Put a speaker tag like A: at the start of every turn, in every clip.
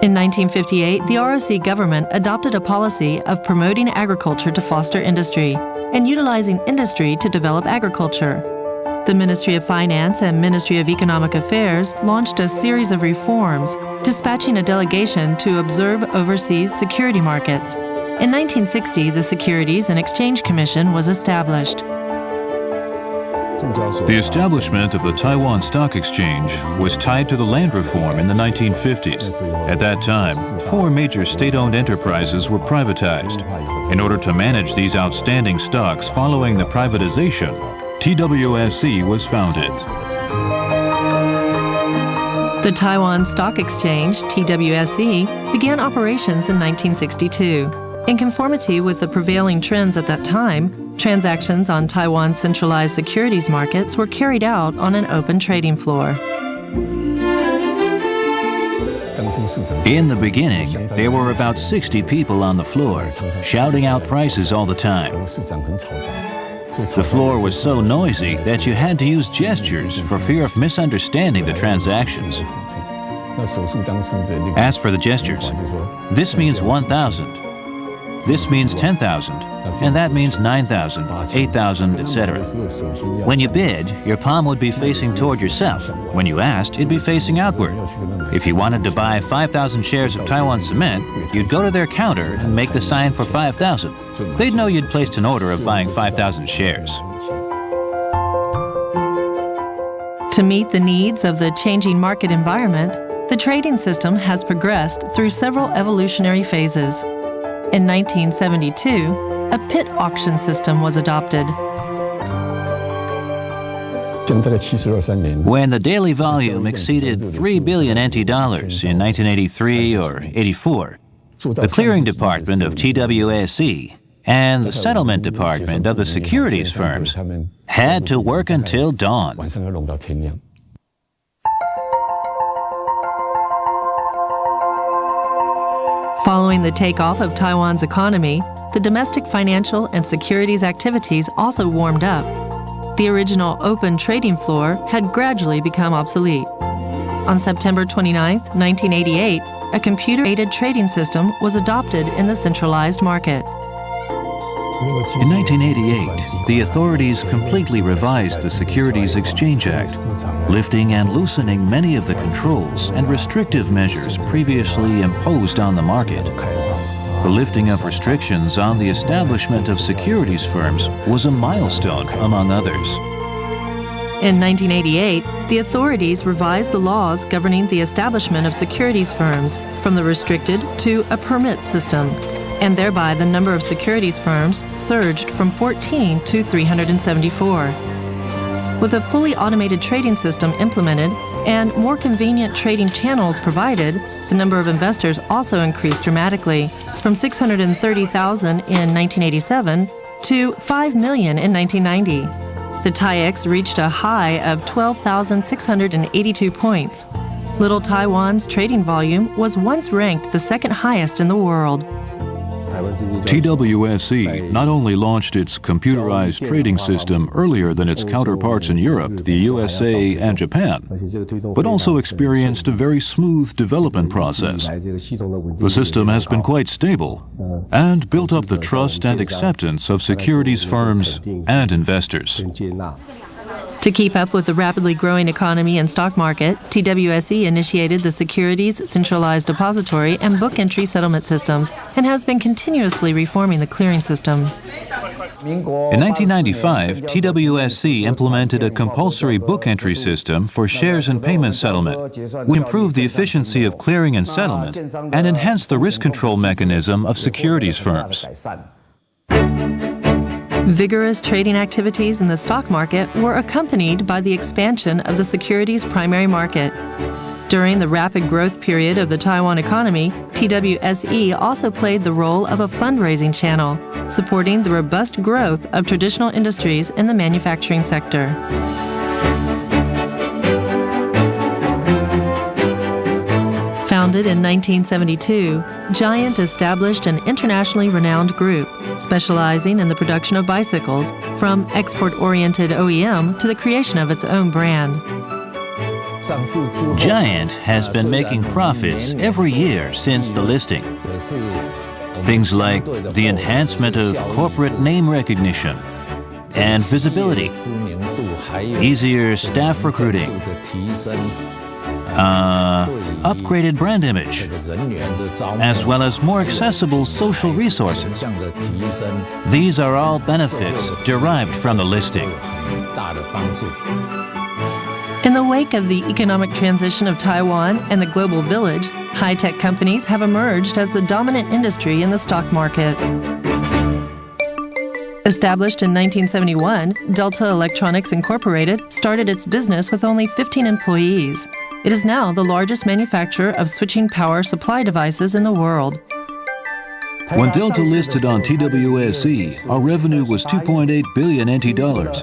A: In 1958, the ROC government adopted a policy of promoting agriculture to foster industry and utilizing industry to develop agriculture. The Ministry of Finance and Ministry of Economic Affairs launched a series of reforms, dispatching a delegation to observe overseas security markets. In 1960, the Securities and Exchange Commission was established.
B: The establishment of the Taiwan Stock Exchange was tied to the land reform in the 1950s. At that time, 4 major state-owned enterprises were privatized. In order to manage these outstanding stocks following the privatization, TWSE was founded.
A: The Taiwan Stock Exchange, TWSE, began operations in 1962. In conformity with the prevailing trends at that time, transactions on Taiwan's centralized securities markets were carried out on an open trading floor.
C: In the beginning, there were about 60 people on the floor, shouting out prices all the time. The floor was so noisy that you had to use gestures for fear of misunderstanding the transactions. As for the gestures, this means 1,000. This means 10,000, and that means 9,000, 8,000, etc. When you bid, your palm would be facing toward yourself. When you asked, it'd be facing outward. If you wanted to buy 5,000 shares of Taiwan Cement, you'd go to their counter and make the sign for 5,000. They'd know you'd placed an order of buying 5,000 shares.
A: To meet the needs of the changing market environment, the trading system has progressed through several evolutionary phases. In 1972, a pit auction system was adopted.
C: When the daily volume exceeded 3 billion NT dollars in 1983 or 84, the clearing department of TWSE and the settlement department of the securities firms had to work until dawn.
A: Following the takeoff of Taiwan's economy, the domestic financial and securities activities also warmed up. The original open trading floor had gradually become obsolete. On September 29, 1988, a computer-aided trading system was adopted in the centralized market.
B: In 1988, the authorities completely revised the Securities Exchange Act, lifting and loosening many of the controls and restrictive measures previously imposed on the market. The lifting of restrictions on the establishment of securities firms was a milestone, among others.
A: In 1988, the authorities revised the laws governing the establishment of securities firms from the restricted to a permit system, and thereby the number of securities firms surged from 14 to 374. With a fully automated trading system implemented and more convenient trading channels provided, the number of investors also increased dramatically, from 630,000 in 1987 to 5 million in 1990. The TAIEX reached a high of 12,682 points. Little Taiwan's trading volume was once ranked the second highest in the world.
B: TWSE not only launched its computerized trading system earlier than its counterparts in Europe, the USA, and Japan, but also experienced a very smooth development process. The system has been quite stable and built up the trust and acceptance of securities firms and investors.
A: To keep up with the rapidly growing economy and stock market, TWSE initiated the Securities Centralized Depository and Book Entry Settlement Systems and has been continuously reforming the clearing system.
B: In 1995, TWSE implemented a compulsory book entry system for shares and payment settlement, which improved the efficiency of clearing and settlement and enhanced the risk control mechanism of securities firms.
A: Vigorous trading activities in the stock market were accompanied by the expansion of the securities primary market. During the rapid growth period of the Taiwan economy, TWSE also played the role of a fundraising channel, supporting the robust growth of traditional industries in the manufacturing sector. Founded in 1972, Giant established an internationally renowned group, specializing in the production of bicycles, from export-oriented OEM to the creation of its own brand.
C: Giant has been making profits every year since the listing. Things like the enhancement of corporate name recognition and visibility, easier staff recruiting, upgraded brand image, as well as more accessible social resources. These are all benefits derived from the listing.
A: In the wake of the economic transition of Taiwan and the global village, high-tech companies have emerged as the dominant industry in the stock market. Established in 1971, Delta Electronics Incorporated started its business with only 15 employees. It is now the largest manufacturer of switching power supply devices in the world.
B: When Delta listed on TWSE, our revenue was 2.8 billion NT dollars.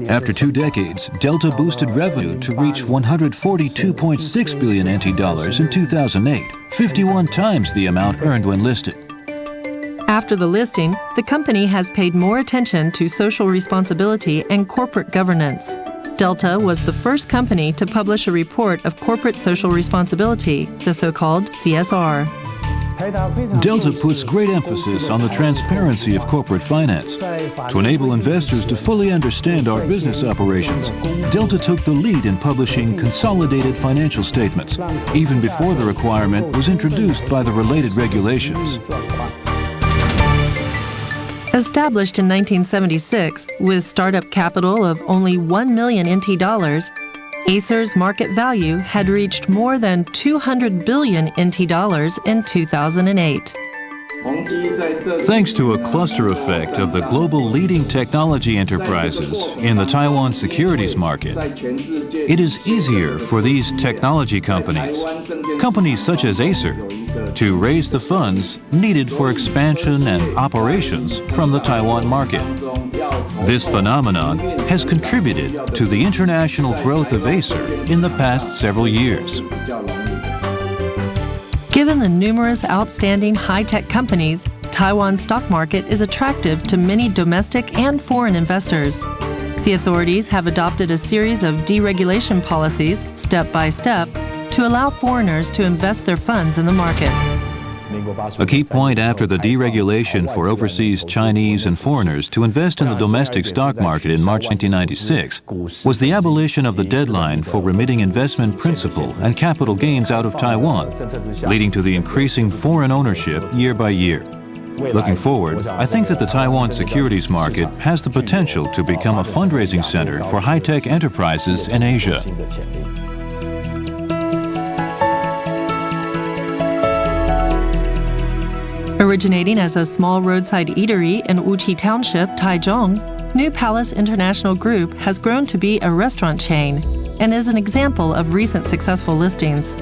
B: After 2 decades, Delta boosted revenue to reach 142.6 billion NT dollars in 2008, 51 times the amount earned when listed.
A: After the listing, the company has paid more attention to social responsibility and corporate governance. Delta was the first company to publish a report of corporate social responsibility, the so-called CSR.
B: Delta puts great emphasis on the transparency of corporate finance. To enable investors to fully understand our business operations, Delta took the lead in publishing consolidated financial statements, even before the requirement was introduced by the related regulations.
A: Established in 1976 with startup capital of only 1 million NT dollars, Acer's market value had reached more than 200 billion NT dollars in 2008.
B: Thanks to a cluster effect of the global leading technology enterprises in the Taiwan securities market, it is easier for these technology companies such as Acer, to raise the funds needed for expansion and operations from the Taiwan market. This phenomenon has contributed to the international growth of Acer in the past several years.
A: Given the numerous outstanding high-tech companies, Taiwan's stock market is attractive to many domestic and foreign investors. The authorities have adopted a series of deregulation policies, step by step, to allow foreigners to invest their funds in the market.
B: A key point after the deregulation for overseas Chinese and foreigners to invest in the domestic stock market in March 1996 was the abolition of the deadline for remitting investment principal and capital gains out of Taiwan, leading to the increasing foreign ownership year by year. Looking forward, I think that the Taiwan securities market has the potential to become a fundraising center for high-tech enterprises in Asia.
A: Originating as a small roadside eatery in Wuqi Township, Taichung, New Palace International Group has grown to be a restaurant chain and is an example of recent successful listings.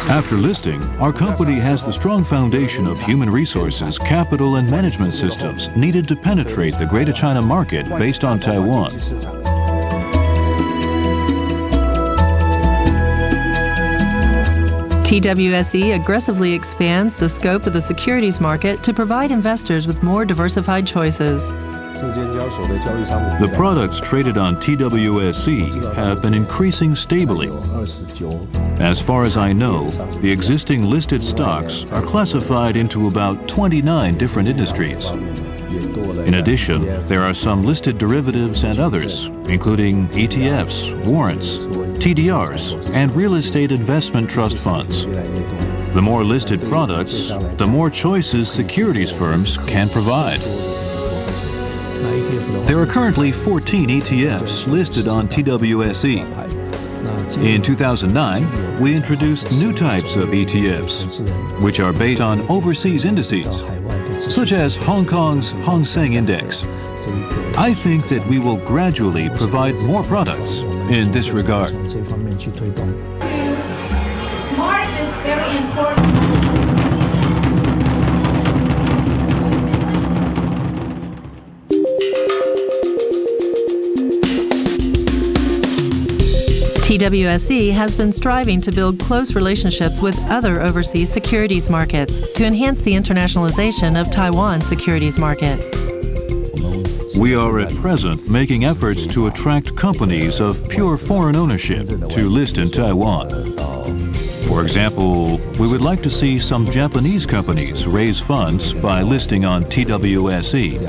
B: After listing, our company has the strong foundation of human resources, capital, and management systems needed to penetrate the Greater China market based on Taiwan.
A: TWSE aggressively expands the scope of the securities market to provide investors with more diversified choices.
B: The products traded on TWSE have been increasing stably. As far as I know, the existing listed stocks are classified into about 29 different industries. In addition, there are some listed derivatives and others, including ETFs, warrants, TDRs, and real estate investment trust funds. The more listed products, the more choices securities firms can provide. There are currently 14 ETFs listed on TWSE. In 2009, we introduced new types of ETFs, which are based on overseas indices, such as Hong Kong's Hang Seng Index. I think that we will gradually provide more products in this regard.
D: Mark is very important.
A: TWSE has been striving to build close relationships with other overseas securities markets to enhance the internationalization of Taiwan's securities market.
B: We are at present making efforts to attract companies of pure foreign ownership to list in Taiwan. For example, we would like to see some Japanese companies raise funds by listing on TWSE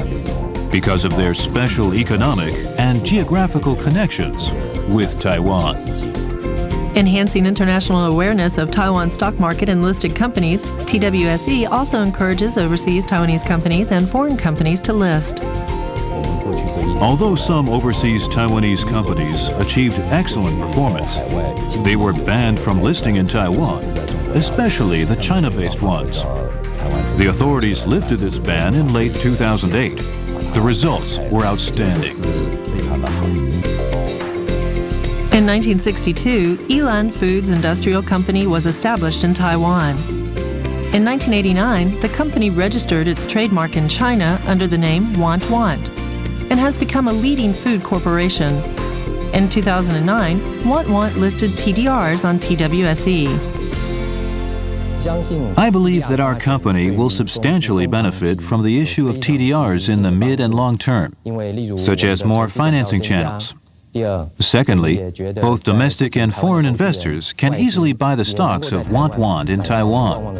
B: because of their special economic and geographical connections with Taiwan.
A: Enhancing international awareness of Taiwan's stock market and listed companies, TWSE also encourages overseas Taiwanese companies and foreign companies to list.
B: Although some overseas Taiwanese companies achieved excellent performance, they were banned from listing in Taiwan, especially the China-based ones. The authorities lifted this ban in late 2008. The results were outstanding.
A: In 1962, Elan Foods Industrial Company was established in Taiwan. In 1989, the company registered its trademark in China under the name Want Want and has become a leading food corporation. In 2009, Want Want listed TDRs on TWSE.
B: I believe that our company will substantially benefit from the issue of TDRs in the mid and long term, such as more financing channels. Secondly, both domestic and foreign investors can easily buy the stocks of Want Want in Taiwan.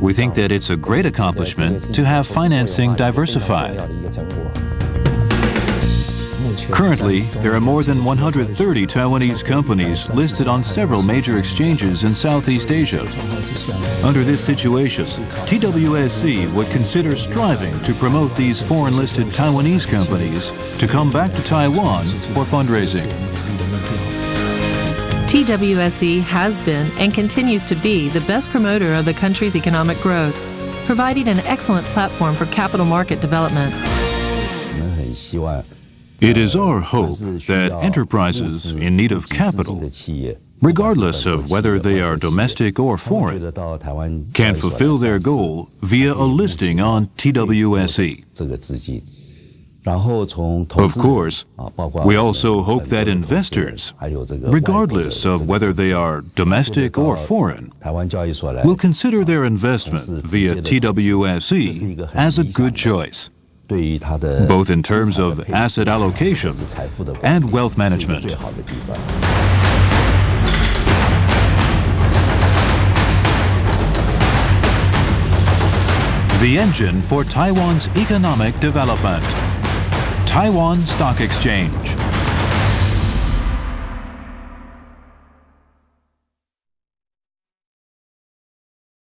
B: We think that it's a great accomplishment to have financing diversified. Currently, there are more than 130 Taiwanese companies listed on several major exchanges in Southeast Asia. Under this situation, TWSE would consider striving to promote these foreign-listed Taiwanese companies to come back to Taiwan for fundraising.
A: TWSE has been and continues to be the best promoter of the country's economic growth, providing an excellent platform for capital market development.
B: It is our hope that enterprises in need of capital, regardless of whether they are domestic or foreign, can fulfill their goal via a listing on TWSE. Of course, we also hope that investors, regardless of whether they are domestic or foreign, will consider their investment via TWSE as a good choice, both in terms of asset allocation and wealth management. The engine for Taiwan's economic development. Taiwan Stock Exchange.